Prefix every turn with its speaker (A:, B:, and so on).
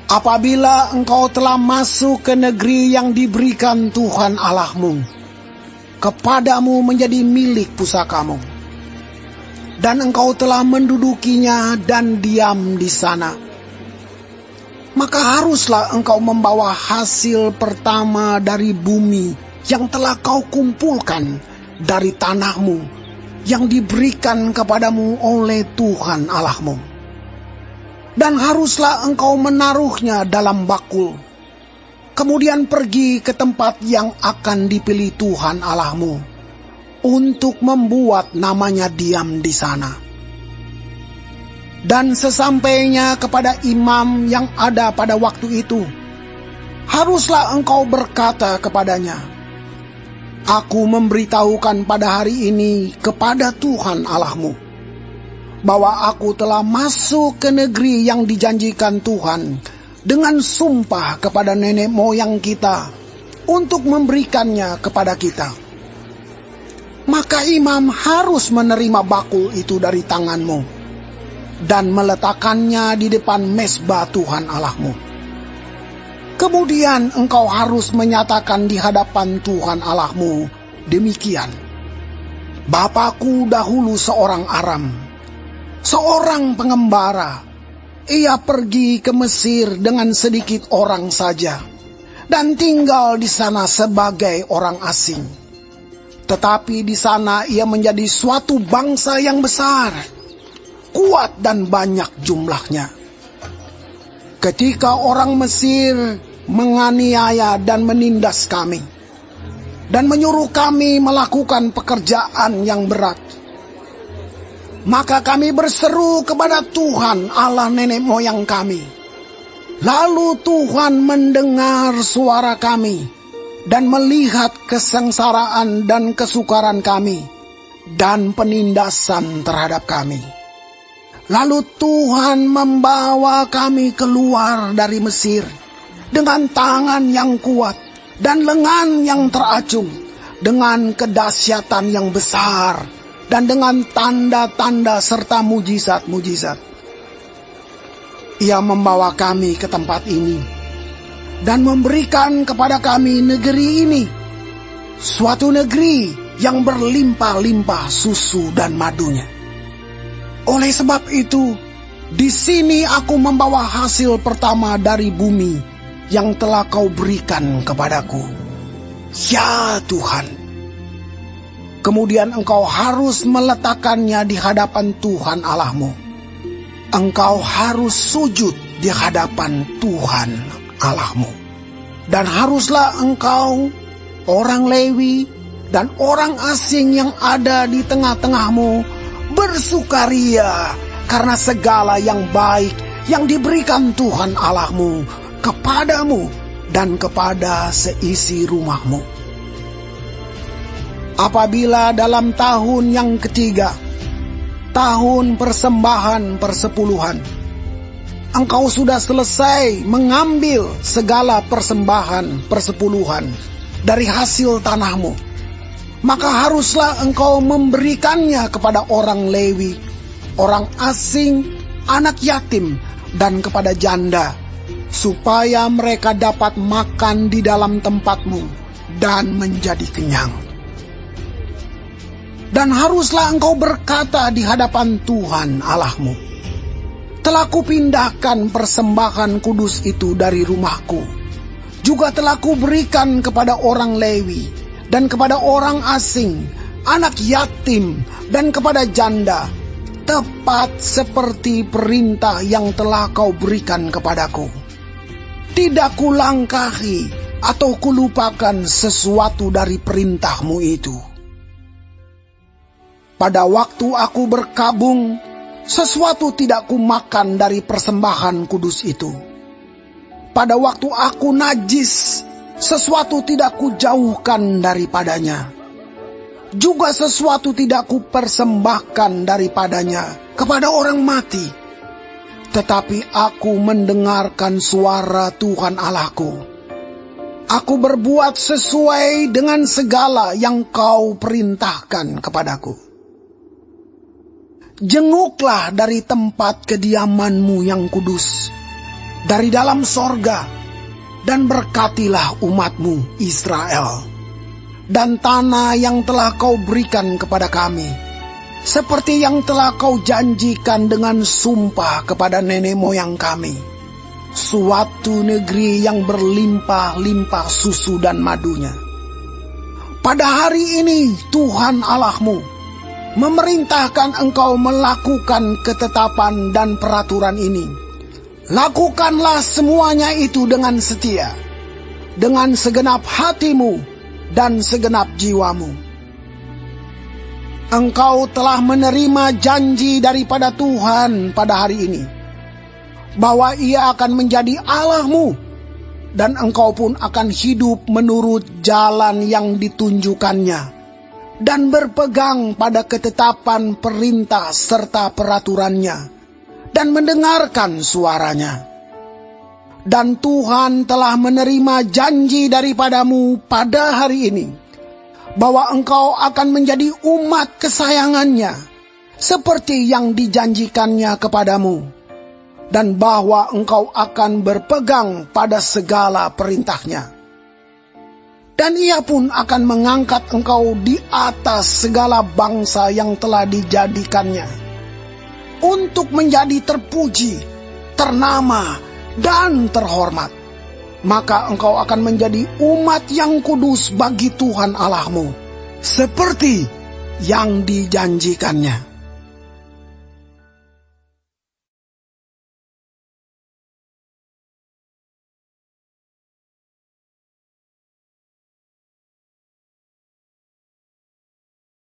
A: Apabila engkau telah masuk ke negeri yang diberikan Tuhan Allahmu, kepadamu menjadi milik pusakamu, dan engkau telah mendudukinya dan diam di sana, maka haruslah engkau membawa hasil pertama dari bumi yang telah kau kumpulkan dari tanahmu yang diberikan kepadamu oleh Tuhan Allahmu. Dan haruslah engkau menaruhnya dalam bakul, kemudian pergi ke tempat yang akan dipilih Tuhan Allahmu untuk membuat namanya diam di sana. Dan sesampainya kepada imam yang ada pada waktu itu, haruslah engkau berkata kepadanya, Aku memberitahukan pada hari ini kepada Tuhan Allahmu, bahwa aku telah masuk ke negeri yang dijanjikan Tuhan dengan sumpah kepada nenek moyang kita untuk memberikannya kepada kita. Maka imam harus menerima bakul itu dari tanganmu dan meletakkannya di depan mezbah Tuhan Allahmu. Kemudian engkau harus menyatakan di hadapan Tuhan Allahmu demikian, Bapakku dahulu seorang Aram, seorang pengembara. Ia pergi ke Mesir dengan sedikit orang saja dan tinggal di sana sebagai orang asing. Tetapi di sana ia menjadi suatu bangsa yang besar, kuat dan banyak jumlahnya. Ketika orang Mesir menganiaya dan menindas kami dan menyuruh kami melakukan pekerjaan yang berat, maka kami berseru kepada Tuhan Allah nenek moyang kami. Lalu Tuhan mendengar suara kami dan melihat kesengsaraan dan kesukaran kami dan penindasan terhadap kami. Lalu Tuhan membawa kami keluar dari Mesir dengan tangan yang kuat dan lengan yang teracung, dengan kedahsyatan yang besar, dan dengan tanda-tanda serta mujizat-mujizat. Ia membawa kami ke tempat ini dan memberikan kepada kami negeri ini, suatu negeri yang berlimpah-limpah susu dan madunya. Oleh sebab itu, di sini aku membawa hasil pertama dari bumi yang telah kau berikan kepadaku, ya Tuhan. Kemudian engkau harus meletakkannya di hadapan Tuhan Allahmu. Engkau harus sujud di hadapan Tuhan Allahmu. Dan haruslah engkau, orang Lewi, dan orang asing yang ada di tengah-tengahmu bersukaria karena segala yang baik yang diberikan Tuhan Allahmu kepadamu dan kepada seisi rumahmu. Apabila dalam tahun yang ketiga, tahun persembahan persepuluhan, engkau sudah selesai mengambil segala persembahan persepuluhan dari hasil tanahmu, maka haruslah engkau memberikannya kepada orang Lewi, orang asing, anak yatim, dan kepada janda, supaya mereka dapat makan di dalam tempatmu dan menjadi kenyang. Dan haruslah engkau berkata di hadapan Tuhan Allahmu, telah kupindahkan persembahan kudus itu dari rumahku, juga telah kuberikan kepada orang Lewi, dan kepada orang asing, anak yatim, dan kepada janda, tepat seperti perintah yang telah kau berikan kepadaku. Tidak kulangkahi atau kulupakan sesuatu dari perintahmu itu. Pada waktu aku berkabung, sesuatu tidak kumakan dari persembahan kudus itu. Pada waktu aku najis, sesuatu tidak kujauhkan daripadanya. Juga sesuatu tidak kupersembahkan daripadanya kepada orang mati. Tetapi aku mendengarkan suara Tuhan Allahku. Aku berbuat sesuai dengan segala yang kau perintahkan kepadaku. Jenguklah dari tempat kediamanmu yang kudus, dari dalam sorga, dan berkatilah umatmu Israel, dan tanah yang telah kau berikan kepada kami, seperti yang telah kau janjikan dengan sumpah kepada nenek moyang kami, suatu negeri yang berlimpah-limpah susu dan madunya. Pada hari ini Tuhan Allahmu memerintahkan engkau melakukan ketetapan dan peraturan ini. Lakukanlah semuanya itu dengan setia, dengan segenap hatimu dan segenap jiwamu. Engkau telah menerima janji daripada Tuhan pada hari ini, bahwa Ia akan menjadi Allahmu, dan engkau pun akan hidup menurut jalan yang ditunjukkannya, dan berpegang pada ketetapan perintah serta peraturannya, dan mendengarkan suaranya. Dan Tuhan telah menerima janji daripadamu pada hari ini, bahwa engkau akan menjadi umat kesayangannya, seperti yang dijanjikannya kepadamu, dan bahwa engkau akan berpegang pada segala perintahnya. Dan Ia pun akan mengangkat engkau di atas segala bangsa yang telah dijadikannya, untuk menjadi terpuji, ternama, dan terhormat. Maka engkau akan menjadi umat yang kudus bagi Tuhan Allahmu, seperti yang dijanjikannya.